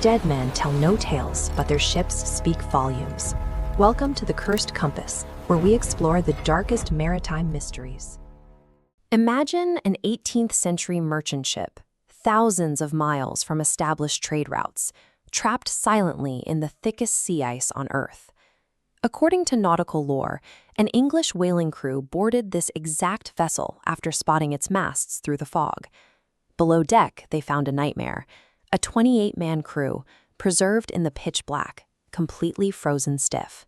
Dead men tell no tales, but their ships speak volumes. Welcome to the Cursed Compass, where we explore the darkest maritime mysteries. Imagine an 18th century merchant ship, thousands of miles from established trade routes, trapped silently in the thickest sea ice on Earth. According to nautical lore, an English whaling crew boarded this exact vessel after spotting its masts through the fog. Below deck, they found a nightmare. A 28-man crew, preserved in the pitch black, completely frozen stiff.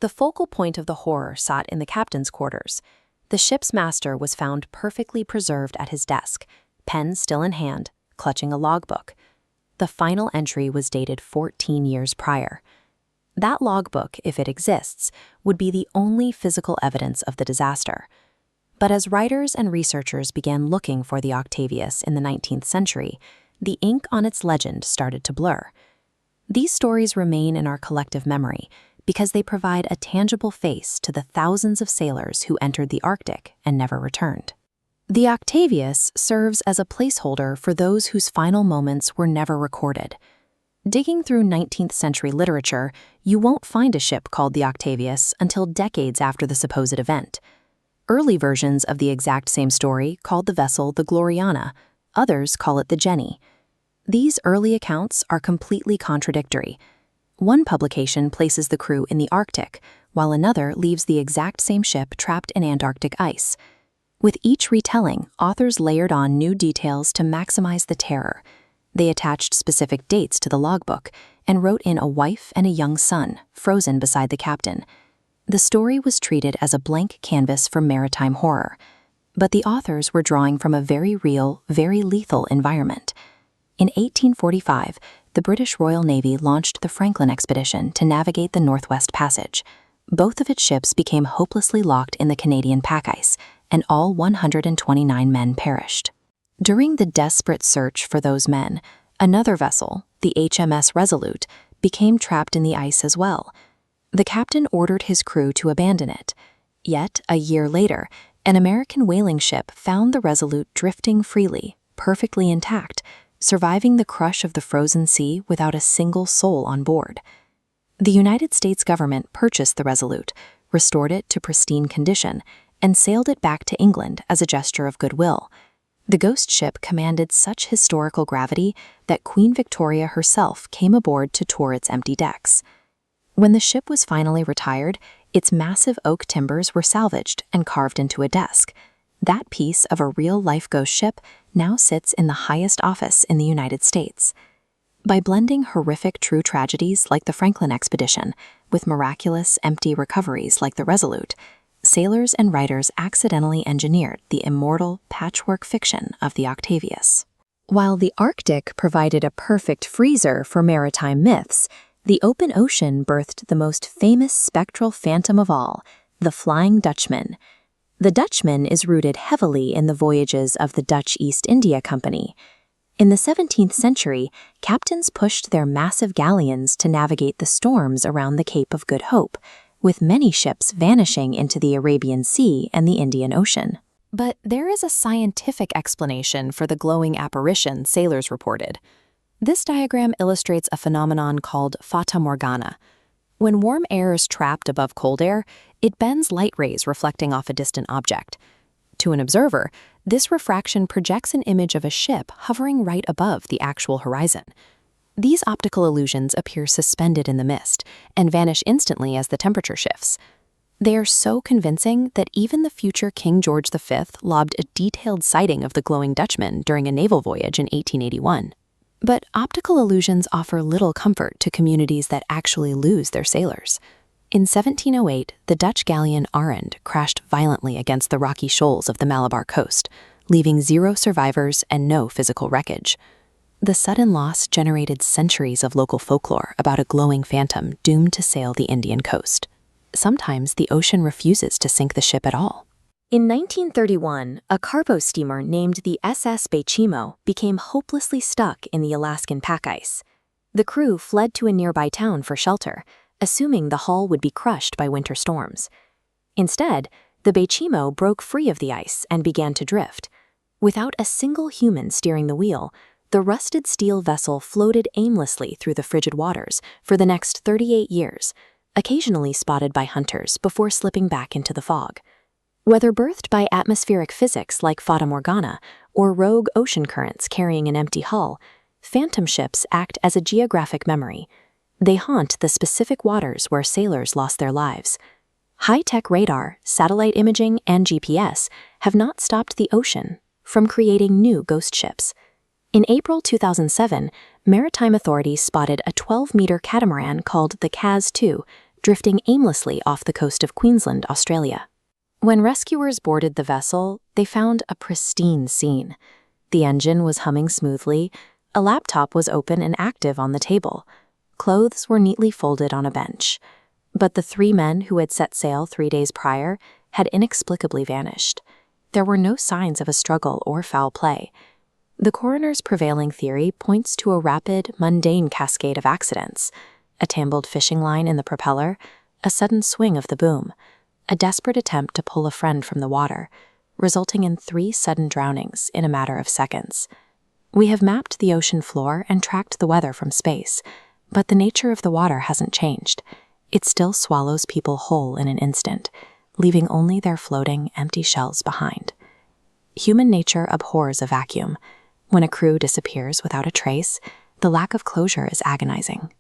The focal point of the horror sat in the captain's quarters. The ship's master was found perfectly preserved at his desk, pen still in hand, clutching a logbook. The final entry was dated 14 years prior. That logbook, if it exists, would be the only physical evidence of the disaster. But as writers and researchers began looking for the Octavius in the 19th century, the ink on its legend started to blur. These stories remain in our collective memory because they provide a tangible face to the thousands of sailors who entered the Arctic and never returned. The Octavius serves as a placeholder for those whose final moments were never recorded. Digging through 19th century literature, you won't find a ship called the Octavius until decades after the supposed event. Early versions of the exact same story called the vessel the Gloriana. Others call it the Jenny. These early accounts are completely contradictory. One publication places the crew in the Arctic, while another leaves the exact same ship trapped in Antarctic ice. With each retelling, authors layered on new details to maximize the terror. They attached specific dates to the logbook and wrote in a wife and a young son, frozen beside the captain. The story was treated as a blank canvas for maritime horror. But the authors were drawing from a very real, very lethal environment. In 1845, the British Royal Navy launched the Franklin expedition to navigate the Northwest Passage. Both of its ships became hopelessly locked in the Canadian pack ice, and all 129 men perished. During the desperate search for those men, another vessel, the HMS Resolute, became trapped in the ice as well. The captain ordered his crew to abandon it. Yet, a year later, an American whaling ship found the Resolute drifting freely, perfectly intact, surviving the crush of the frozen sea without a single soul on board. The United States government purchased the Resolute, restored it to pristine condition, and sailed it back to England as a gesture of goodwill. The ghost ship commanded such historical gravity that Queen Victoria herself came aboard to tour its empty decks. When the ship was finally retired, its massive oak timbers were salvaged and carved into a desk. That piece of a real-life ghost ship now sits in the highest office in the United States. By blending horrific true tragedies like the Franklin expedition with miraculous empty recoveries like the Resolute, sailors and writers accidentally engineered the immortal patchwork fiction of the Octavius. While the Arctic provided a perfect freezer for maritime myths, the open ocean birthed the most famous spectral phantom of all, the Flying Dutchman. The Dutchman is rooted heavily in the voyages of the Dutch East India Company. In the 17th century, captains pushed their massive galleons to navigate the storms around the Cape of Good Hope, with many ships vanishing into the Arabian Sea and the Indian Ocean. But there is a scientific explanation for the glowing apparition sailors reported. This diagram illustrates a phenomenon called fata morgana. When warm air is trapped above cold air, it bends light rays reflecting off a distant object. To an observer, this refraction projects an image of a ship hovering right above the actual horizon. These optical illusions appear suspended in the mist and vanish instantly as the temperature shifts. They are so convincing that even the future King George V lobbed a detailed sighting of the glowing Dutchman during a naval voyage in 1881. But optical illusions offer little comfort to communities that actually lose their sailors. In 1708, the Dutch galleon Arend crashed violently against the rocky shoals of the Malabar coast, leaving 0 survivors and no physical wreckage. The sudden loss generated centuries of local folklore about a glowing phantom doomed to sail the Indian coast. Sometimes the ocean refuses to sink the ship at all. In 1931, a cargo steamer named the SS Baychimo became hopelessly stuck in the Alaskan pack ice. The crew fled to a nearby town for shelter, assuming the hull would be crushed by winter storms. Instead, the Baychimo broke free of the ice and began to drift. Without a single human steering the wheel, The rusted steel vessel floated aimlessly through the frigid waters for the next 38 years, occasionally spotted by hunters before slipping back into the fog. Whether birthed by atmospheric physics like Fata Morgana or rogue ocean currents carrying an empty hull, phantom ships act as a geographic memory. They haunt the specific waters where sailors lost their lives. High-tech radar, satellite imaging, and GPS have not stopped the ocean from creating new ghost ships. In April 2007, maritime authorities spotted a 12-meter catamaran called the Cas-2 drifting aimlessly off the coast of Queensland, Australia. When rescuers boarded the vessel, they found a pristine scene. The engine was humming smoothly, a laptop was open and active on the table, clothes were neatly folded on a bench. But the 3 men who had set sail 3 days prior had inexplicably vanished. There were no signs of a struggle or foul play. The coroner's prevailing theory points to a rapid, mundane cascade of accidents: a tangled fishing line in the propeller, a sudden swing of the boom, a desperate attempt to pull a friend from the water, resulting in 3 sudden drownings in a matter of seconds. We have mapped the ocean floor and tracked the weather from space, but the nature of the water hasn't changed. It still swallows people whole in an instant, leaving only their floating, empty shells behind. Human nature abhors a vacuum. When a crew disappears without a trace, the lack of closure is agonizing.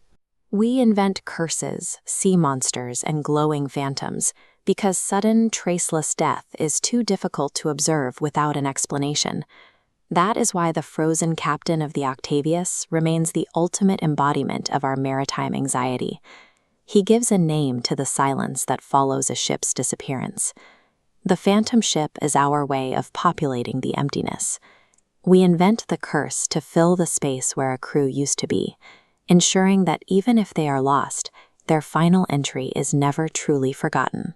We invent curses, sea monsters, and glowing phantoms because sudden, traceless death is too difficult to observe without an explanation. That is why the frozen captain of the Octavius remains the ultimate embodiment of our maritime anxiety. He gives a name to the silence that follows a ship's disappearance. The phantom ship is our way of populating the emptiness. We invent the curse to fill the space where a crew used to be, ensuring that even if they are lost, their final entry is never truly forgotten.